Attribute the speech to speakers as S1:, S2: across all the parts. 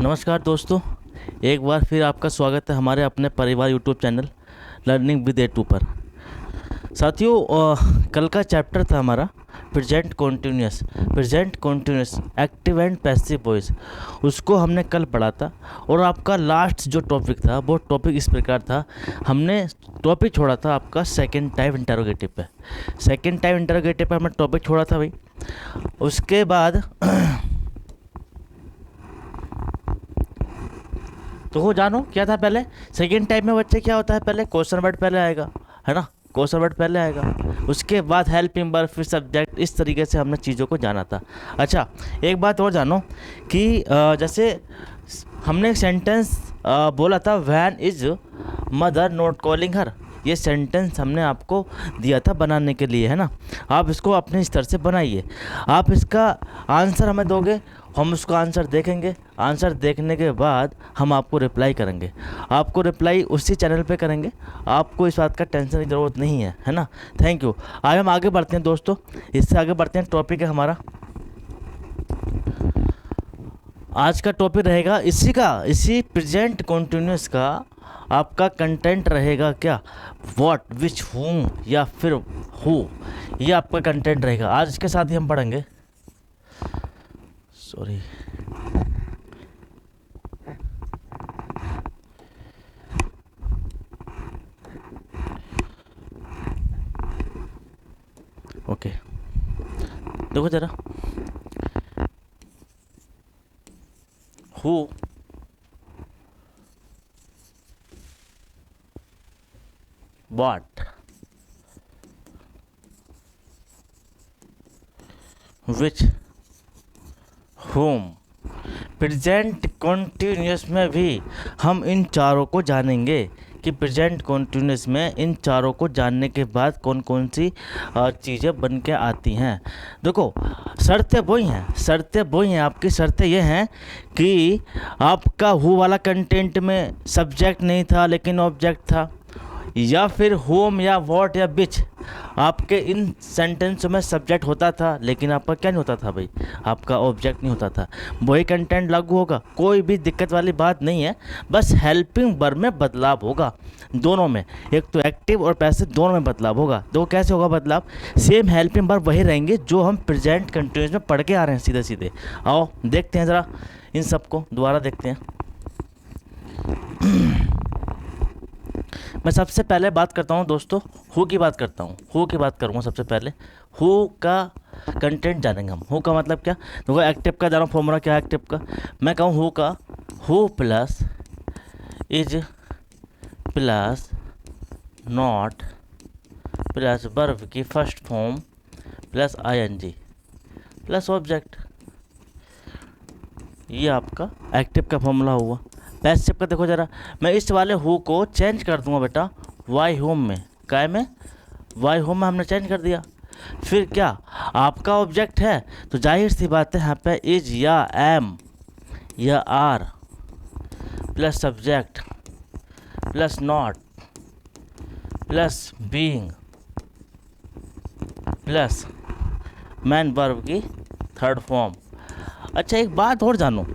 S1: नमस्कार दोस्तों, एक बार फिर आपका स्वागत है हमारे अपने परिवार YouTube channel learning with A2 पर। साथियों, कल का चैप्टर था हमारा present continuous active and passive voice. उसको हमने कल पढ़ा था और आपका लास्ट जो टॉपिक था वो टॉपिक इस प्रकार था। हमने टॉपिक छोड़ा था आपका सेकेंड टाइप इंटरोगेटिव पे। सेकेंड टाइप इंटरोगेटिव पर हमने टॉपिक छोड़ा था भाई। उसके बाद तो वो जानो क्या था पहले। सेकेंड टाइप में बच्चे क्या होता है, पहले क्वेश्चन वर्ड पहले आएगा, है ना, क्वेश्चन वर्ड पहले आएगा, उसके बाद हेल्पिंग वर्ब, फिर सब्जेक्ट। इस तरीके से हमने चीज़ों को जाना था। अच्छा, एक बात और जानो कि जैसे हमने एक सेंटेंस बोला था, when is mother not calling her. ये सेंटेंस हमने आपको दिया था बनाने के लिए, है ना। आप इसको अपने स्तर से बनाइए। आप इसका आंसर हमें दोगे, हम उसका आंसर देखेंगे। आंसर देखने के बाद हम आपको रिप्लाई करेंगे। आपको रिप्लाई उसी चैनल पे करेंगे। आपको इस बात का टेंशन की ज़रूरत नहीं है, है ना। Thank you. आज हम आगे बढ़ते हैं दोस्तों, इससे आगे बढ़ते हैं। टॉपिक है हमारा, आज का टॉपिक रहेगा इसी प्रेजेंट कॉन्टिन्यूस का आपका कंटेंट रहेगा क्या, व्हाट, विच, हूम या फिर हु। ये आपका कंटेंट रहेगा। आज इसके साथ ही हम पढ़ेंगे, सॉरी, ओके। देखो जरा, who, what, which, home. Present continuous में भी हम इन चारों को जानेंगे कि प्रेजेंट कॉन्टिन्यूस में इन चारों को जानने के बाद कौन कौन सी चीज़ें बन के आती हैं। देखो, शर्तें वही हैं आपकी शर्तें ये हैं कि आपका हु वाला कंटेंट में सब्जेक्ट नहीं था लेकिन ऑब्जेक्ट था, या फिर होम या व्हाट या बिच, आपके इन सेंटेंसों में सब्जेक्ट होता था लेकिन आपका क्या नहीं होता था भाई, आपका ऑब्जेक्ट नहीं होता था। वही कंटेंट लागू होगा, कोई भी दिक्कत वाली बात नहीं है। बस हेल्पिंग वर्ब में बदलाव होगा, दोनों में, एक तो एक्टिव और पैसिव दोनों में बदलाव होगा। तो कैसे होगा बदलाव, सेम हेल्पिंग वर्ब वही रहेंगे जो हम प्रेजेंट कंटिन्यूस में पढ़ के आ रहे हैं सीधे सीधे। आओ देखते हैं ज़रा इन सबको दोबारा देखते हैं। मैं सबसे पहले बात करता हूँ दोस्तों, हु की बात करता हूँ। हु की बात करूँगा सबसे पहले। हु का कंटेंट जानेंगे हम। हु का मतलब क्या, देखो एक्टिव का जानो फॉर्मूला क्या है एक्टिव का। मैं कहूँ हु का, who plus is plus not plus verb की first form plus ING plus object. ये आपका एक्टिव का फॉर्मूला हुआ। पैसिव का देखो जरा, मैं इस वाले हु को चेंज कर दूंगा बेटा वाई होम में। काय में, वाई होम में हमने चेंज कर दिया। फिर क्या, आपका ऑब्जेक्ट है तो जाहिर सी बात है यहाँ पे इज या एम या are plus subject plus not plus being plus main verb की थर्ड फॉर्म। अच्छा, एक बात और जानो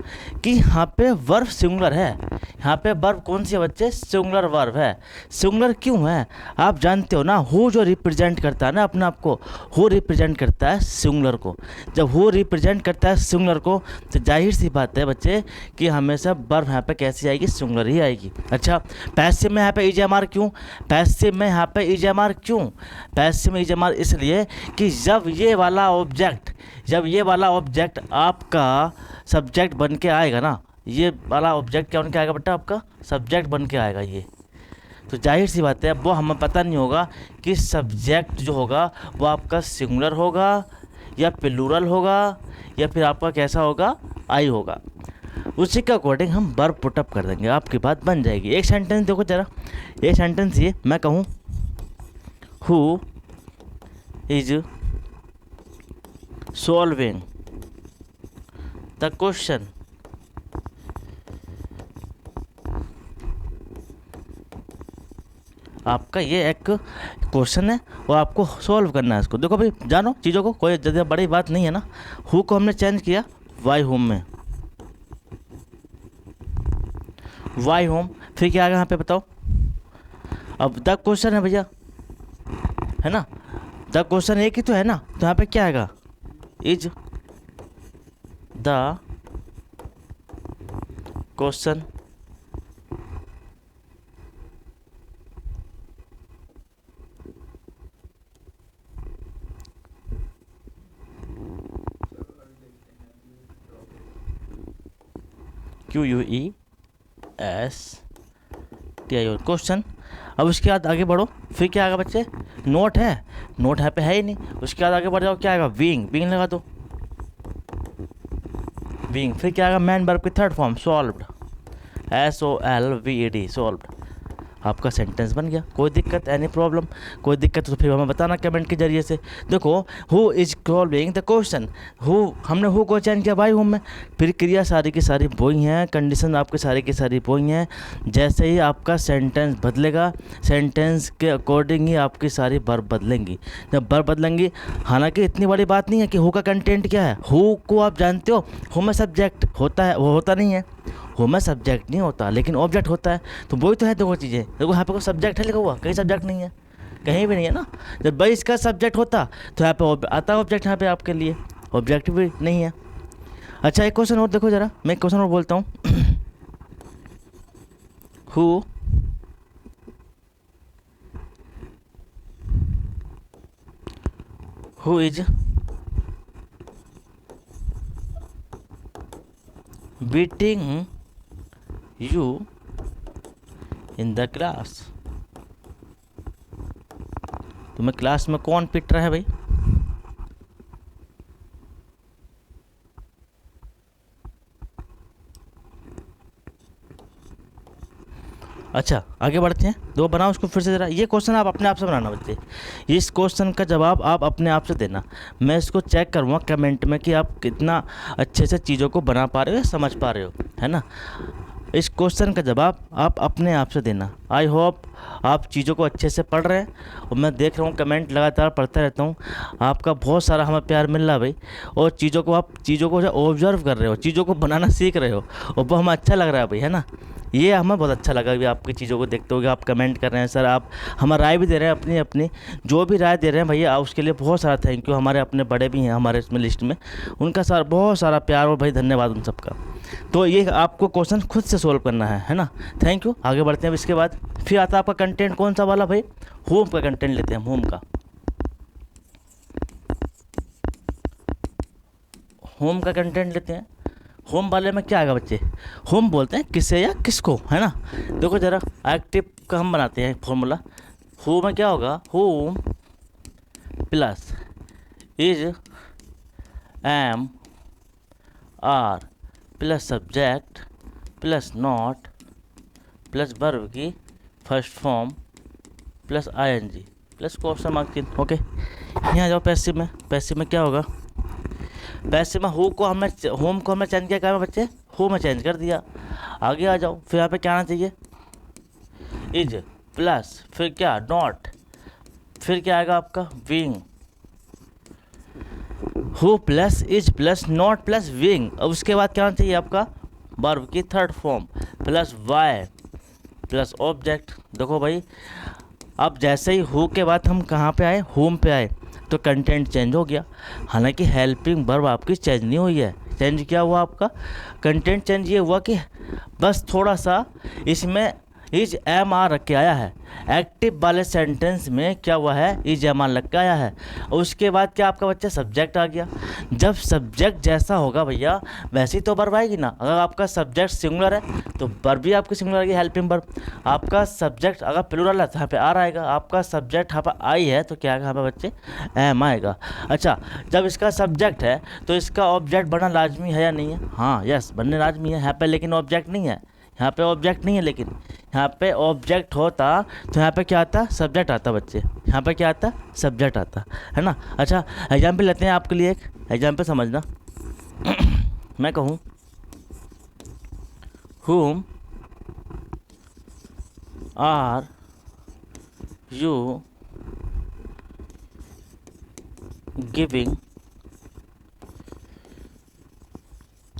S1: कि यहाँ पे वर्ब सिंगुलर है। यहाँ पे वर्ब कौन सी है बच्चे, सिंगुलर वर्ब है। सिंगुलर क्यों है, आप जानते हो ना, हु जो रिप्रेजेंट करता है ना अपने आप को, हु रिप्रेजेंट करता है सिंगुलर को। जब हु रिप्रेजेंट करता है सिंगुलर को तो जाहिर सी बात है बच्चे कि हमेशा वर्ब यहाँ पे कैसी आएगी, सिंगुलर ही आएगी। अच्छा, पैसिव में यहाँ पे EJMR क्यों, पैसिव में यहाँ पे EJMR क्यों, पैसिव में EJMR इसलिए कि जब ये वाला ऑब्जेक्ट आपका सब्जेक्ट बन के आएगा ना, ये वाला ऑब्जेक्ट क्या बन के आएगा बेटा, आपका सब्जेक्ट बन के आएगा ये, तो जाहिर सी बात है वो हमें पता नहीं होगा कि सब्जेक्ट जो होगा वो आपका सिंगुलर होगा या प्लूरल होगा या फिर आपका कैसा होगा, आई होगा। उसी के अकॉर्डिंग हम वर्ब पुटअप कर देंगे, आपकी बात बन जाएगी। एक सेंटेंस देखो जरा, एक सेंटेंस ये मैं कहूँ who is solving the question आपका ये एक क्वेश्चन है और आपको सॉल्व करना है इसको। देखो भाई जानो चीज़ों को, कोई ज़्यादा बड़ी बात नहीं है ना। हु को हमने चेंज किया वाई होम में, वाई होम, फिर क्या आएगा यहाँ पे बताओ। अब द क्वेश्चन है भैया, है ना, द क्वेश्चन एक ही तो है ना, तो यहाँ पे क्या आएगा, is the question QUESTION question. अब उसके बाद आगे बढ़ो, फिर क्या आएगा बच्चे, नोट है, नोट यहाँ पे है ही नहीं। उसके बाद आगे बढ़ जाओ, क्या आएगा, बीइंग, बीइंग लगा दो, बीइंग। फिर क्या आएगा, मैन वर्ब की third form solved, SOLVED solved. आपका सेंटेंस बन गया। कोई दिक्कत, एनी प्रॉब्लम, कोई दिक्कत तो फिर हमें बताना कमेंट के जरिए से। देखो, who is solving the question, who, हमने हु को चेंज किया बाई हुम में, फिर क्रिया सारी की सारी वही हैं, कंडीशन आपकी सारी की सारी वही हैं। जैसे ही आपका सेंटेंस बदलेगा, सेंटेंस के अकॉर्डिंग ही आपकी सारी वर्ब बदलेंगी। जब वर्ब बदलेंगी, हालांकि इतनी बड़ी बात नहीं है कि हु का कंटेंट क्या है। हु को आप जानते हो, हु में सब्जेक्ट होता है, वो होता नहीं है। हु में सब्जेक्ट नहीं होता लेकिन ऑब्जेक्ट होता है, तो वही तो है दो चीज़ें। देखो यहाँ पे कोई सब्जेक्ट है लिखा हुआ, कहीं सब्जेक्ट नहीं है, कहीं भी नहीं है ना। जब भाई इसका सब्जेक्ट होता तो यहाँ पे आता ऑब्जेक्ट, यहाँ पे आपके लिए ऑब्जेक्ट भी नहीं है। अच्छा, एक क्वेश्चन और देखो जरा, मैं एक क्वेश्चन और बोलता हूँ। Who is beating you in the class, तुम्हें क्लास में कौन पिट रहा है भाई। अच्छा, आगे बढ़ते हैं। दो बनाओ उसको फिर से ज़रा। ये क्वेश्चन आप अपने आप से बनाना बच्चे, इस क्वेश्चन का जवाब आप अपने आप से देना। मैं इसको चेक करूँगा कमेंट में कि आप कितना अच्छे से चीज़ों को बना पा रहे हो, समझ पा रहे हो, है ना। इस क्वेश्चन का जवाब आप अपने आप से देना। आई होप आप चीज़ों को अच्छे से पढ़ रहे हैं, और मैं देख रहा हूँ कमेंट लगातार पढ़ता रहता हूँ, आपका बहुत सारा हमें प्यार मिल रहा है भाई। और चीज़ों को आप जो ऑब्जर्व कर रहे हो, चीज़ों को बनाना सीख रहे हो, और वो हमें अच्छा लग रहा है भाई, है ना। ये हमें बहुत अच्छा लगा कि आपकी चीज़ों को देखते हो कि आप कमेंट कर रहे हैं सर, आप हमारी राय भी दे रहे हैं, अपनी अपनी जो भी राय दे रहे हैं भैया, उसके लिए बहुत सारा थैंक यू। हमारे अपने बड़े भी हैं हमारे इसमें लिस्ट में, उनका सारा बहुत सारा प्यार और भाई धन्यवाद उन सबका। तो ये आपको क्वेश्चन खुद से सोल्व करना है ना। Thank you. आगे बढ़ते हैं। इसके बाद फिर आता है आपका कंटेंट, कौन सा वाला भाई, होम का कंटेंट लेते हैं, होम का, होम का कंटेंट लेते हैं। होम वाले में क्या आएगा बच्चे, होम बोलते हैं किसे या किसको, है ना। देखो जरा, एक्टिव का हम बनाते हैं फॉर्मूला। होम में क्या होगा, whom plus is am are plus subject plus not plus verb की first form plus ING plus question mark चिन्ह। ओके, यहाँ जाओ पैसिव में। पैसिव में क्या होगा, पैसिव में होम को हमने चेंज किया, क्या है बच्चे, होम में चेंज कर दिया। आगे आ जाओ, फिर यहाँ पे क्या आना चाहिए, इज प्लस फिर क्या, नॉट, फिर क्या आएगा आपका, being. Who plus is plus not plus being. अब उसके बाद क्या आना चाहिए आपका, वर्ब की third form plus by plus object. देखो भाई, अब जैसे ही हु के बाद हम कहाँ पे आए, होम पे आए, तो कंटेंट चेंज हो गया। हालांकि हेल्पिंग वर्ब आपकी चेंज नहीं हुई है। चेंज क्या हुआ आपका, कंटेंट चेंज ये हुआ कि बस थोड़ा सा इसमें इज एम आर रख के आया है। एक्टिव वाले सेंटेंस में क्या हुआ है, इज एम आर लग के आया है। और उसके बाद क्या आपका बच्चा, सब्जेक्ट आ गया। जब सब्जेक्ट जैसा होगा भैया, वैसे ही तो वर्ब आएगी ना। अगर आपका सब्जेक्ट सिंगुलर है तो वर्ब भी आपकी सिंगुलर आएगी, हेल्पिंग वर्ब। आपका सब्जेक्ट अगर प्लूरल है तो यहाँ पे आर आएगा। आपका सब्जेक्ट यहाँ पर आई है तो क्या आएगा यहाँ पे बच्चे, एम आएगा। अच्छा, जब इसका सब्जेक्ट है तो इसका ऑब्जेक्ट बनना लाजमी है या नहीं है, हाँ यस, बनने लाजमी है यहाँ पे, लेकिन ऑब्जेक्ट नहीं है। यहाँ पे ऑब्जेक्ट नहीं है, लेकिन यहाँ पे ऑब्जेक्ट होता तो यहाँ पे क्या आता, सब्जेक्ट आता बच्चे। यहाँ पे क्या आता, सब्जेक्ट आता, है ना। अच्छा, एग्जाम्पल लेते हैं आपके लिए, एक एग्जाम्पल समझना। मैं कहूँ whom are you giving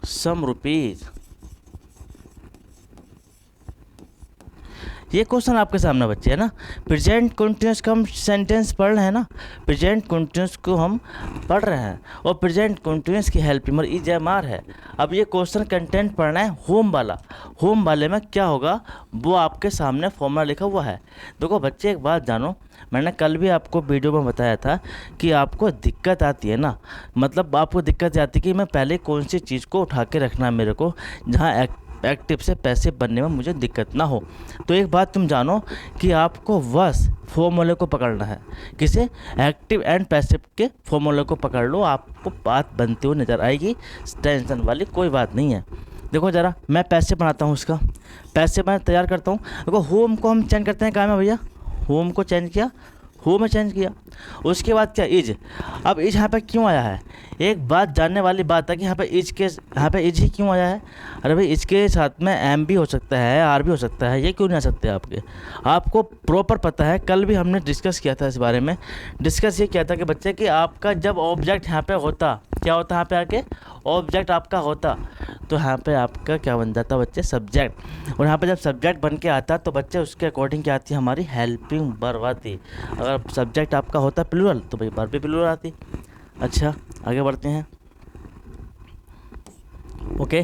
S1: some rupees, ये क्वेश्चन आपके सामने बच्चे है ना। प्रेजेंट कंटिन्यूस का हम सेंटेंस पढ़ रहे हैं ना, प्रेजेंट कंटिन्यूस को हम पढ़ रहे हैं और प्रेजेंट कंटिन्यूस की helping verb is am are है। अब ये क्वेश्चन कंटेंट पढ़ना है होम वाला। होम वाले में क्या होगा वो आपके सामने फॉर्मूला लिखा हुआ है। देखो बच्चे एक बात जानो, मैंने कल भी आपको वीडियो में बताया था कि आपको दिक्कत आती है ना, मतलब आपको दिक्कत आती है कि मैं पहले कौन सी चीज़ को उठा के रखना है मेरे को जहाँ एक्टिव से पैसिव बनने में मुझे दिक्कत ना हो। तो एक बात तुम जानो कि आपको बस फॉर्मूले को पकड़ना है। किसे? एक्टिव एंड पैसिव के फॉर्मूले को पकड़ लो, आपको बात बनती हुई नज़र आएगी। टेंशन वाली कोई बात नहीं है। देखो ज़रा मैं पैसिव बनाता हूँ, उसका पैसिव मैं तैयार करता हूँ। देखो होम को हम चेंज करते हैं, कहाँ में भैया? होम को चेंज किया, होम में चेंज किया। उसके बाद क्या? इज। अब इज यहाँ पे क्यों आया है? एक बात जानने वाली बात है कि यहाँ पे इज ही क्यों आया है? अरे भाई इसके साथ में एम भी हो सकता है, आर भी हो सकता है, ये क्यों नहीं आ सकते आपको प्रॉपर पता है। कल भी हमने डिस्कस किया था इस बारे में। डिस्कस ये किया था कि बच्चे कि आपका जब ऑब्जेक्ट यहाँ पे होता, क्या होता यहाँ पे आके? ऑब्जेक्ट आपका होता, तो यहाँ पे आपका क्या बन जाता बच्चे? सब्जेक्ट। और यहाँ पे जब सब्जेक्ट बन के आता तो बच्चे उसके अकॉर्डिंग क्या आती है? हमारी हेल्पिंग वर्ब आती। अगर सब्जेक्ट आपका होता प्लूरल तो भाई वर्ब भी प्लूरल आती। अच्छा आगे बढ़ते हैं। ओके,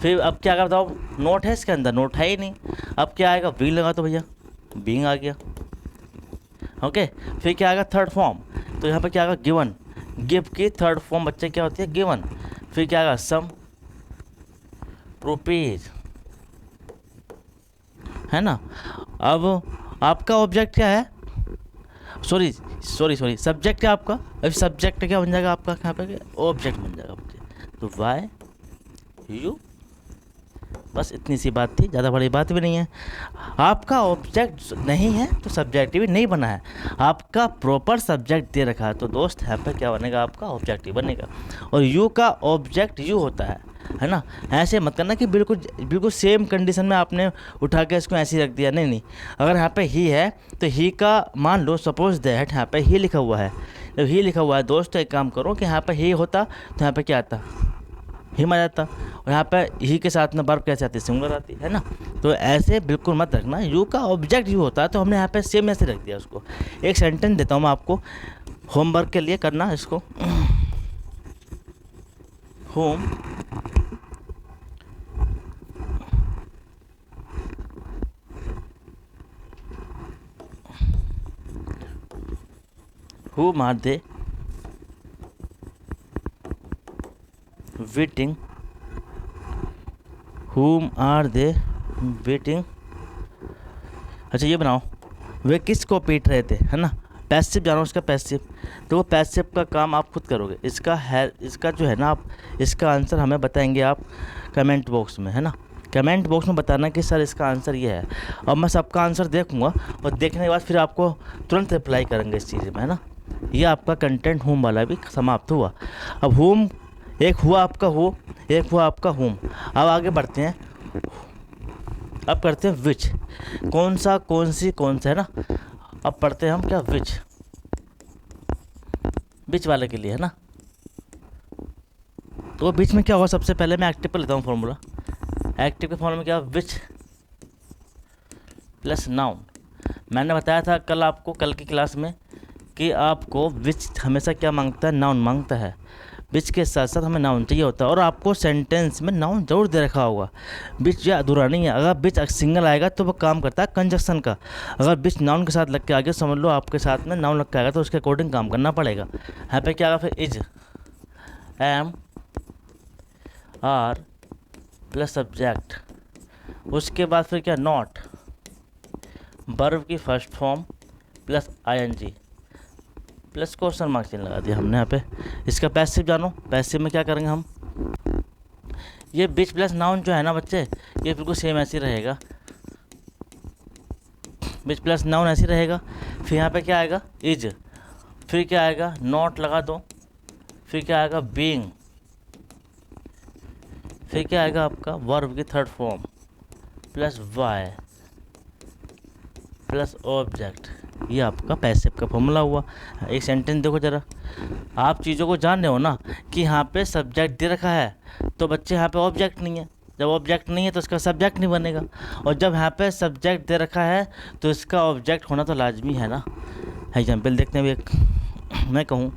S1: फिर अब क्या कर बताओ? नोट है इसके अंदर? नोट है ही नहीं। अब क्या आएगा? वी लगा तो भैया बीइंग आ गया। ओके, फिर क्या आएगा? Third form. तो यहाँ पे क्या आएगा? गिवन। गिव की थर्ड फॉर्म बच्चे क्या होती है? गिवन। फिर क्या आएगा? सम, प्रोपेज, है ना। अब आपका ऑब्जेक्ट क्या है? सॉरी सब्जेक्ट क्या आपका? अभी सब्जेक्ट क्या बन जाएगा आपका? यहाँ पे ऑब्जेक्ट बन जाएगा बच्चे। तो वाई यू, बस इतनी सी बात थी, ज़्यादा बड़ी बात भी नहीं है। आपका ऑब्जेक्ट नहीं है तो सब्जेक्ट भी नहीं बना है, आपका प्रॉपर सब्जेक्ट दे रखा है तो दोस्त यहाँ पे क्या बनेगा? आपका ऑब्जेक्ट ही बनेगा। और यू का ऑब्जेक्ट यू होता है ना। ऐसे मत करना कि बिल्कुल सेम कंडीशन में आपने उठा के इसको ऐसे ही रख दिया। नहीं, अगर यहाँ पे ही है तो ही का मान लो सपोज दैट यहाँ पे ही लिखा हुआ है। जब ही लिखा हुआ है दोस्त तो एक काम करो कि यहाँ पे ही होता तो यहाँ पे क्या आता? हिम आ जाता। और यहाँ पे ही के साथ में वर्ब कैसे आती? सिंगुलर आती है ना। तो ऐसे बिल्कुल मत रखना। यू का ऑब्जेक्ट यू होता है तो हमने यहाँ पे सेम ऐसे रख दिया उसको। एक सेंटेंस देता हूँ मैं आपको होमवर्क के लिए, करना इसको। Home whom are they waiting? whom are they waiting? अच्छा ये बनाओ, वे किसको पीट रहे थे, है ना। पैसिव जानो उसका पैसिव। तो वो पैसिव का काम आप खुद करोगे। इसका जो है ना, आप इसका आंसर हमें बताएंगे आप कमेंट बॉक्स में, है ना। कमेंट बॉक्स में बताना कि सर इसका आंसर ये है। और मैं सबका आंसर देखूंगा और देखने के बाद फिर आपको तुरंत रिप्लाई करेंगे इस चीज़ में, है ना। ये आपका कंटेंट होम वाला भी समाप्त हुआ। अब होम एक हुआ आपका हो, एक हुआ आपका होम। अब आगे बढ़ते हैं, अब करते हैं विच। कौन सा है ना। अब पढ़ते हैं हम क्या? विच वाले के लिए, है ना। तो बीच में क्या होगा? सबसे पहले मैं एक्टिव पर लेता हूँ फॉर्मूला। एक्टिव के फॉर्मूला में क्या? विच प्लस नाउन। मैंने बताया था कल आपको, कल की क्लास में, कि आपको विच हमेशा क्या मांगता है? नाउन मांगता है। विच के साथ साथ हमें नाउन चाहिए होता है। और आपको सेंटेंस में नाउन जरूर दे रखा होगा। विच या अधूरा नहीं है। अगर विच सिंगल आएगा तो वो काम करता है कंजक्शन का। अगर विच नाउन के साथ लग के आ गया, समझ लो आपके साथ में नाउन लग के आएगा तो उसके अकॉर्डिंग काम करना पड़ेगा। यहाँ पे क्या आएगा फिर? Is, am, are plus subject. उसके बाद फिर क्या? नॉट, वर्ब की first form plus ING plus question mark चिन्ह लगा दिया हमने यहाँ पे। इसका पैसिव जानो। पैसिव में क्या करेंगे हम? ये विच प्लस नाउन जो है ना बच्चे, ये बिल्कुल सेम ऐसे रहेगा। विच प्लस नाउन ऐसे रहेगा। फिर यहाँ पे क्या आएगा? इज। फिर क्या आएगा? नॉट लगा दो। फिर क्या आएगा? बीइंग। फिर क्या आएगा आपका? वर्ब की third form plus by plus object. ये आपका पैसिव का फॉर्मूला हुआ। एक सेंटेंस देखो ज़रा, आप चीज़ों को जान रहे हो ना कि यहाँ पे सब्जेक्ट दे रखा है तो बच्चे यहाँ पे ऑब्जेक्ट नहीं है, जब ऑब्जेक्ट नहीं है तो इसका सब्जेक्ट नहीं बनेगा, और जब यहाँ पे सब्जेक्ट दे रखा है तो इसका ऑब्जेक्ट होना तो लाजमी है ना। एग्जाम्पल देखते हैं एक, मैं कहूँ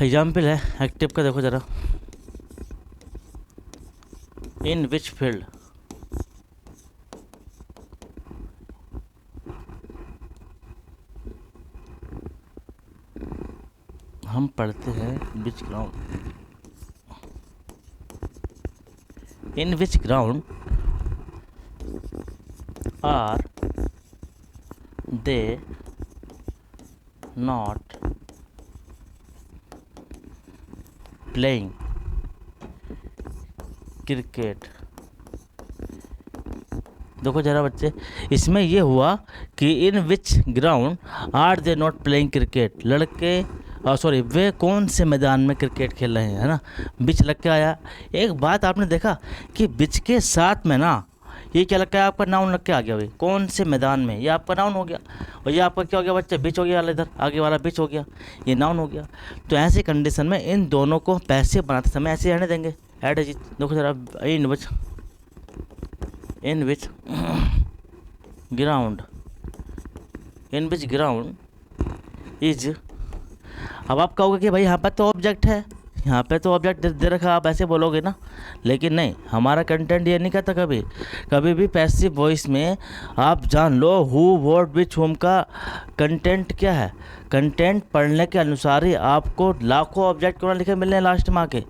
S1: एग्जाम्पल है एक्टिव का, देखो ज़रा, इन विच फील्ड, हम पढ़ते हैं which ground, in which ground are they not playing cricket. देखो जरा बच्चे, इसमें ये हुआ कि in which ground are they not playing cricket, लड़के सॉरी वे कौन से मैदान में क्रिकेट खेल रहे हैं, है ना, बिच लग के आया। एक बात आपने देखा कि बिच के साथ में ना ये क्या लग गया, आपका नाउन लग के आ गया भाई, कौन से मैदान में, ये आपका नाउन हो गया, और ये आपका क्या हो गया बच्चे, बिच हो गया, इधर आगे वाला बिच हो गया, ये नाउन हो गया। तो ऐसी कंडीशन में इन दोनों को पैसे बनाते समय ऐसे रहने देंगे, ऐड है। देखो जरा, in which ground, in which ground is, अब आप कहोगे कि भाई यहाँ पर तो ऑब्जेक्ट है, यहाँ पे तो ऑब्जेक्ट दे रखा, आप ऐसे बोलोगे ना, लेकिन नहीं, हमारा कंटेंट ये नहीं कहता कभी, कभी भी पैसिव वॉइस में आप जान लो हु व्हाट विच होम का कंटेंट क्या है। कंटेंट पढ़ने के अनुसार ही आपको लाखों ऑब्जेक्ट क्यों ना लिखे मिलने लास्ट में आके,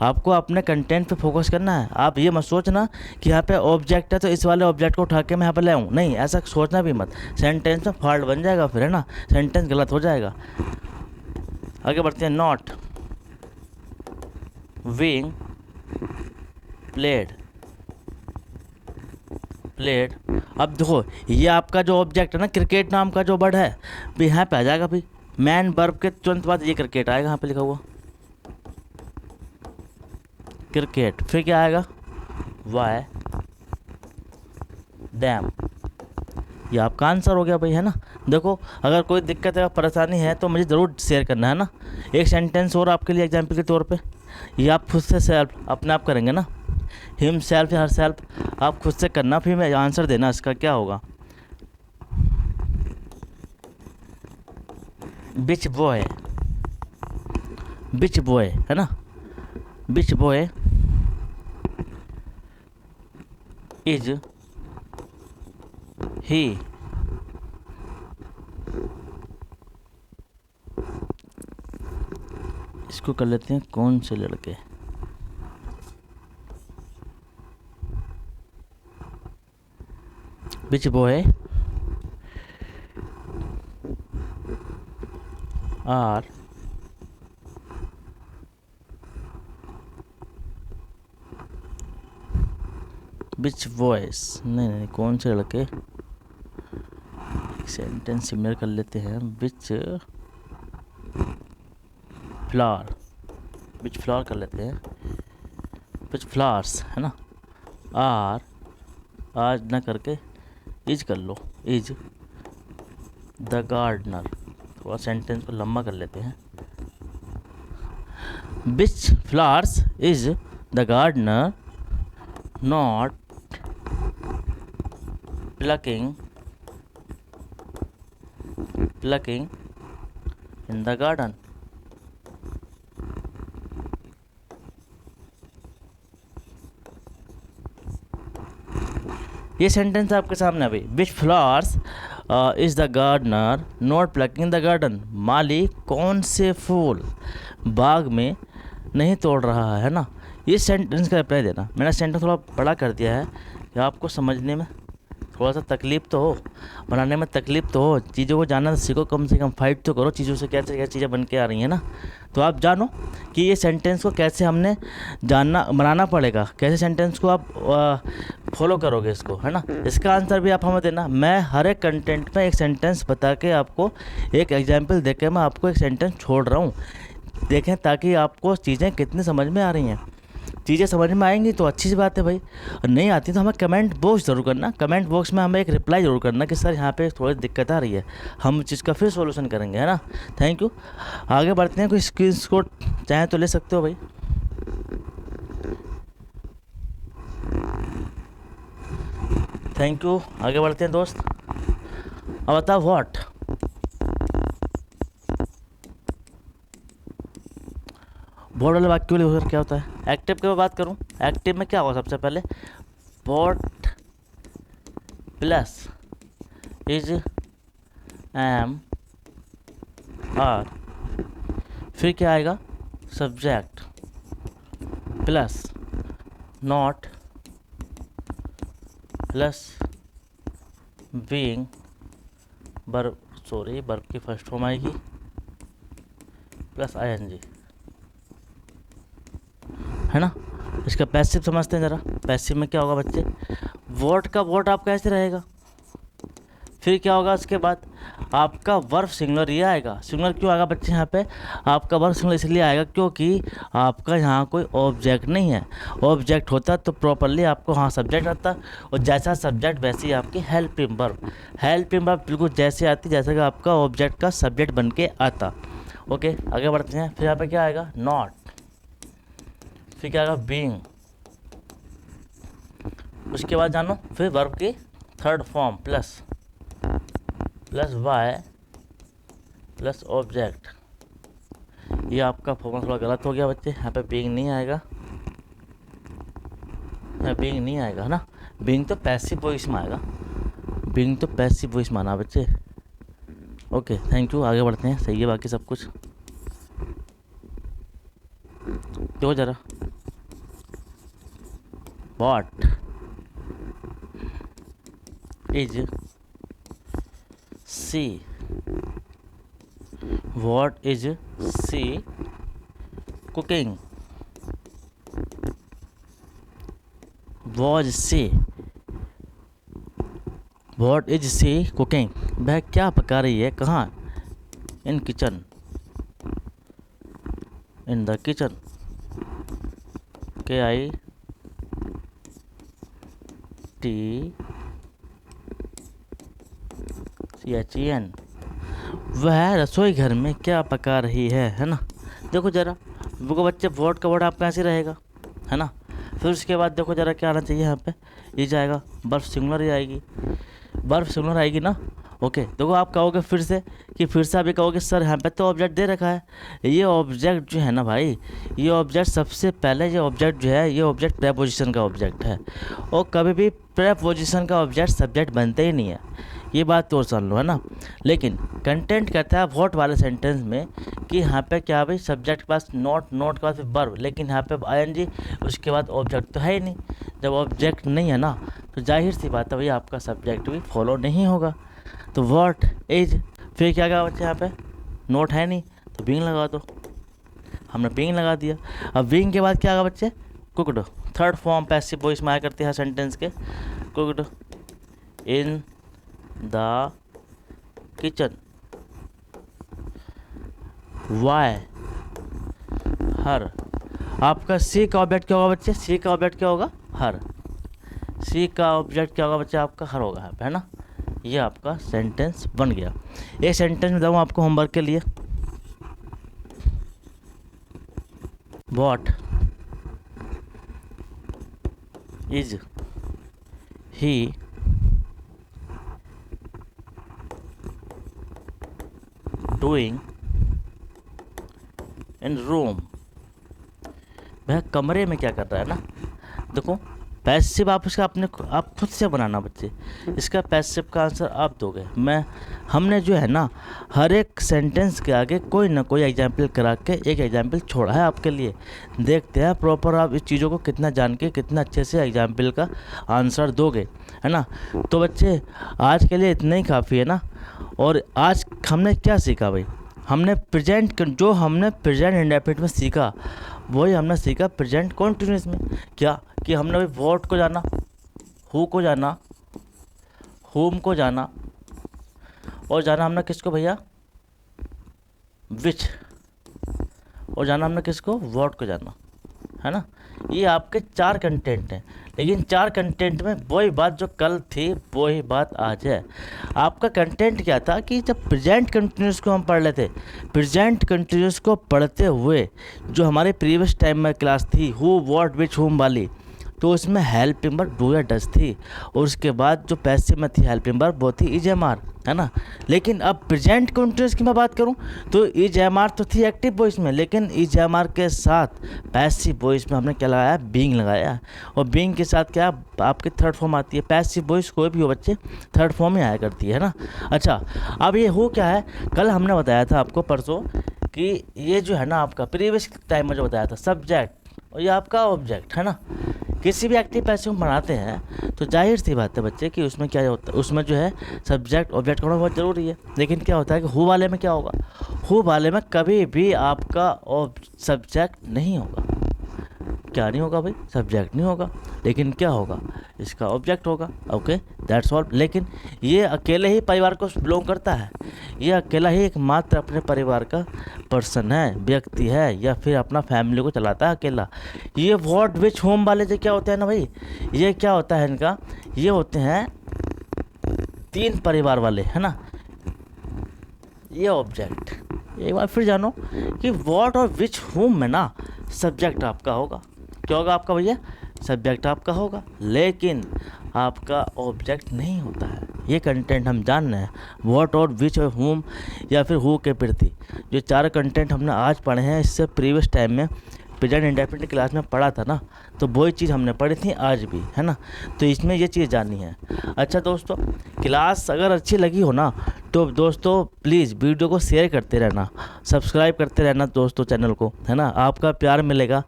S1: आपको अपने कंटेंट पे फोकस करना है। आप ये मत सोचना कि यहाँ पे ऑब्जेक्ट है तो इस वाले ऑब्जेक्ट को उठा के मैं यहाँ पे ले आऊँ, नहीं, ऐसा सोचना भी मत, सेंटेंस में फॉल्ट बन जाएगा फिर, है ना, सेंटेंस गलत हो जाएगा। आगे बढ़ते हैं, नॉट विंग प्लेड, अब देखो ये आपका जो ऑब्जेक्ट है ना, क्रिकेट नाम का जो वर्ड है, भी यहाँ पे आ जाएगा भाई, मैन वर्ब के तुरंत बाद ये क्रिकेट आएगा, यहाँ पे लिखा हुआ क्रिकेट, फिर क्या आएगा, वाई डैम, ये आपका आंसर हो गया भाई, है ना। देखो अगर कोई दिक्कत है, परेशानी है तो मुझे ज़रूर शेयर करना, है ना। एक सेंटेंस और आपके लिए एग्जाम्पल के तौर पे, ये आप खुद से सेल्फ अपने आप करेंगे ना, हिम सेल्फ या हर सेल्फ आप खुद से करना, फिर मैं आंसर देना इसका क्या होगा। बिच बॉय, बिच बॉय, है ना, बिच बॉय इज ही, इसको कर लेते हैं कौन से लड़के, विच बॉय आर विच बॉयज, नहीं कौन से लड़के, सेंटेंस सिमिलर कर लेते हैं, विच फ्लावर, विच फ्लावर कर लेते हैं, विच फ्लावर्स, है ना, आर आज ना करके इज कर लो, इज द गार्डनर, थोड़ा सेंटेंस को लंबा कर लेते हैं, which flowers is the gardener not plucking in the garden, ये सेंटेंस आपके सामने अभी, which flowers is the gardener not plucking the garden, माली कौन से फूल बाग में नहीं तोड़ रहा है ना। ये सेंटेंस का रिप्लाई देना, मैंने सेंटेंस थोड़ा बड़ा कर दिया है कि आपको समझने में थोड़ा सा तकलीफ तो हो, बनाने में तकलीफ तो हो, चीज़ों को जानना तो सीखो, कम से कम फाइट तो करो चीज़ों से, कैसे क्या चीज़ें बन के आ रही हैं ना। तो आप जानो कि ये सेंटेंस को कैसे हमने जानना बनाना पड़ेगा, कैसे सेंटेंस को आप फॉलो करोगे इसको, है ना। इसका आंसर भी आप हमें देना, मैं हर एक कंटेंट में एक सेंटेंस बता के आपको एक एग्जाम्पल दे के मैं आपको एक सेंटेंस छोड़ रहा हूँ, देखें ताकि आपको चीज़ें कितनी समझ में आ रही हैं। चीज़ें समझ में आएंगी तो अच्छी सी बात है भाई, और नहीं आती तो हमें कमेंट बॉक्स ज़रूर करना, कमेंट बॉक्स में हमें एक रिप्लाई ज़रूर करना कि सर यहाँ पे थोड़ी दिक्कत आ रही है, हम इस चीज़ का फिर सॉल्यूशन करेंगे, है ना। Thank you. आगे बढ़ते हैं, कोई स्क्रीनशॉट चाहें तो ले सकते हो भाई। Thank you. आगे बढ़ते हैं दोस्त। अब बताओ व्हाट, बोर्ड वाले वाक्य के लिए क्या होता है। एक्टिव की मैं बात करूं, एक्टिव में क्या होगा, सबसे पहले what plus is am are, फिर क्या आएगा subject plus not plus being verb, sorry verb की फर्स्ट फॉर्म आएगी प्लस आईएनजी, है ना। इसका पैसिव समझते हैं ज़रा। पैसिव में क्या होगा बच्चे, वॉट का वॉट आपका ऐसे रहेगा, फिर क्या होगा उसके बाद आपका वर्ब सिंगुलर ये आएगा। सिंगुलर क्यों आएगा बच्चे यहाँ पे, आपका वर्ब सिंगुलर इसलिए आएगा क्योंकि आपका यहाँ कोई ऑब्जेक्ट नहीं है। ऑब्जेक्ट होता तो प्रॉपरली आपको हाँ सब्जेक्ट आता, और जैसा सब्जेक्ट वैसे ही आपकी हेल्पिंग वर्ब, हेल्पिंग वर्ब बिल्कुल जैसे आती जैसे कि आपका ऑब्जेक्ट का सब्जेक्ट बन के आता। ओके आगे बढ़ते हैं। फिर यहाँ पे क्या आएगा नॉट, फिर क्या आएगा बीइंग, उसके बाद जानो फिर वर्ब की third form plus by plus object. ये आपका फॉर्मूला थोड़ा गलत हो गया बच्चे, यहाँ पे बीइंग नहीं आएगा, यहाँ बीइंग नहीं आएगा, है ना। बीइंग तो पैसिव वॉइस में आएगा, बीइंग तो पैसिव वॉइस माना बच्चे। Okay thank you. आगे बढ़ते हैं, सही है बाकी सब कुछ। तो जरा what is she, what is she cooking, was she, what is she cooking, वह क्या पका रही है, कहाँ, in kitchen, in the kitchen, KITCHEN, वह रसोई घर में क्या पका रही है ना। देखो जरा वो बच्चे वॉट का वर्ड आपका ऐसे रहेगा, है ना। फिर उसके बाद देखो जरा क्या आना चाहिए यहाँ पे, ये जाएगा वर्ब सिंगुलर ही आएगी, वर्ब सिंगुलर आएगी ना। ओके देखो आप कहोगे फिर से कि फिर से अभी कहोगे सर यहाँ पे तो ऑब्जेक्ट दे रखा है। ये ऑब्जेक्ट जो है ना भाई, ये ऑब्जेक्ट सबसे पहले ये ऑब्जेक्ट जो है, ये ऑब्जेक्ट प्रेपोजिशन का ऑब्जेक्ट है, और कभी भी प्रेपोजिशन का ऑब्जेक्ट सब्जेक्ट बनते ही नहीं है, ये बात तो समझ लो, है ना। लेकिन कंटेंट कहता है व्हाट वाले सेंटेंस में कि यहाँ पे क्या भाई सब्जेक्ट के पास नॉट, नॉट के पास वर्ब, लेकिन यहाँ पे ING, उसके बाद ऑब्जेक्ट तो है ही नहीं। जब ऑब्जेक्ट नहीं है ना तो जाहिर सी बात है भाई आपका सब्जेक्ट भी फॉलो नहीं होगा। तो व्हाट इज, फिर क्या कहा बच्चे यहाँ पे नोट है नहीं तो बीइंग लगा दो, हमने बीइंग लगा दिया। अब बीइंग के बाद क्या आएगा बच्चे cooked, third form passive voice में आया करते हैं सेंटेंस के, cooked in the kitchen, why her. आपका सी का ऑब्जेक्ट क्या होगा बच्चे, सी का ऑब्जेक्ट क्या होगा हर, सी का ऑब्जेक्ट क्या होगा बच्चे आपका हर होगा यहाँ पे, है ना। ये आपका सेंटेंस बन गया। एक सेंटेंस में दूँ आपको होमवर्क के लिए, what is he doing in room, वह कमरे में क्या कर रहा है ना। देखो पैसिव आप इसका अपने आप खुद से बनाना बच्चे, इसका पैसिव का आंसर आप दोगे। हमने जो है ना हर एक सेंटेंस के आगे कोई ना कोई एग्जाम्पल करा के एक एग्जाम्पल छोड़ा है आपके लिए। देखते हैं प्रॉपर आप इस चीज़ों को कितना जान के कितना अच्छे से एग्जाम्पल का आंसर दोगे, है ना। तो बच्चे आज के लिए इतना ही काफ़ी है ना। और आज हमने क्या सीखा भाई, हमने प्रेजेंट, जो हमने प्रेजेंट इंडेफिनिट में सीखा वही हमने सीखा प्रेजेंट कॉन्टिन्यूस में। क्या कि हमने भाई व्हाट को जाना, हु को जाना, होम को जाना, और जाना हमने किसको भैया विच, और जाना हमने किसको व्हाट को जाना, है ना। ये आपके 4 कंटेंट हैं, लेकिन 4 कंटेंट में वही बात जो कल थी वही बात आज है। आपका कंटेंट क्या था कि जब प्रेजेंट कंटिन्यूस को हम पढ़ लेते, प्रेजेंट कंटिन्यूस को पढ़ते हुए जो हमारे प्रीवियस टाइम में क्लास थी हु व्हाट विच हुम वाली, तो उसमें हेल्पिंग वर्ब डू या डज थी, और उसके बाद जो पैसिव में थी हेल्पिंग वर्ब वो थी इज एम आर, है ना। लेकिन अब प्रेजेंट कंटिन्यूस की मैं बात करूं तो इज एम आर तो थी एक्टिव वॉइस में, लेकिन इज एम आर के साथ पैसिव वॉइस में हमने क्या लगाया, बीइंग लगाया, और बीइंग के साथ क्या आपकी थर्ड फॉर्म आती है। पैसिव वॉइस कोई भी हो बच्चे थर्ड फॉर्म में आया करती है ना। अच्छा, अब ये हो क्या है, कल हमने बताया था आपको परसों कि ये जो है ना आपका प्रीवियस टाइम में जो बताया था सब्जेक्ट और ये आपका ऑब्जेक्ट, है ना। किसी भी एक्टिव पैसिव बनाते हैं तो जाहिर सी बात है बच्चे कि उसमें क्या होता है, उसमें जो है सब्जेक्ट ऑब्जेक्ट होना बहुत ज़रूरी है। लेकिन क्या होता है कि हु वाले में क्या होगा, हु वाले में कभी भी आपका सब्जेक्ट नहीं होगा। क्या नहीं होगा भाई, सब्जेक्ट नहीं होगा, लेकिन क्या होगा, इसका ऑब्जेक्ट होगा। Okay, that's all. लेकिन ये अकेले ही परिवार को बिलोंग करता है, ये अकेला ही एकमात्र अपने परिवार का पर्सन है, व्यक्ति है, या फिर अपना फैमिली को चलाता है अकेला। ये व्हाट विच होम वाले जो क्या होते हैं ना भाई, ये क्या होता है इनका, ये होते हैं 3 परिवार वाले, है ना। ये ऑब्जेक्ट, एक बार फिर जानो कि व्हाट और विच होम में ना सब्जेक्ट आपका होगा। क्या होगा आपका भैया, सब्जेक्ट आपका होगा, लेकिन आपका ऑब्जेक्ट नहीं होता है। ये कंटेंट हम जान रहे हैं, व्हाट और विच और होम या फिर हु के प्रति। जो 4 कंटेंट हमने आज पढ़े हैं, इससे प्रीवियस टाइम में प्रेजेंट इंडेफिनिट क्लास में पढ़ा था ना, तो वही चीज़ हमने पढ़ी थी आज भी, है ना। तो इसमें ये चीज़ जाननी है। अच्छा दोस्तों, क्लास अगर अच्छी लगी हो ना तो दोस्तों प्लीज़ वीडियो को शेयर करते रहना, सब्सक्राइब करते रहना दोस्तों चैनल को, है ना। आपका प्यार मिलेगा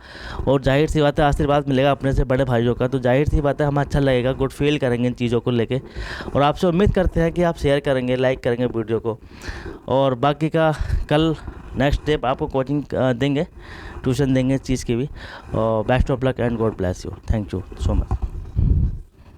S1: और जाहिर सी बात है आशीर्वाद मिलेगा अपने से बड़े भाइयों का, तो जाहिर सी बात है हमें अच्छा लगेगा, गुड फील करेंगे इन चीज़ों को लेके, और आपसे उम्मीद करते हैं कि आप शेयर करेंगे, लाइक करेंगे वीडियो को। और बाकी का कल नेक्स्ट स्टेप आपको कोचिंग देंगे, ट्यूशन देंगे इस चीज़ की भी। Best of luck and God bless you. Thank you so much.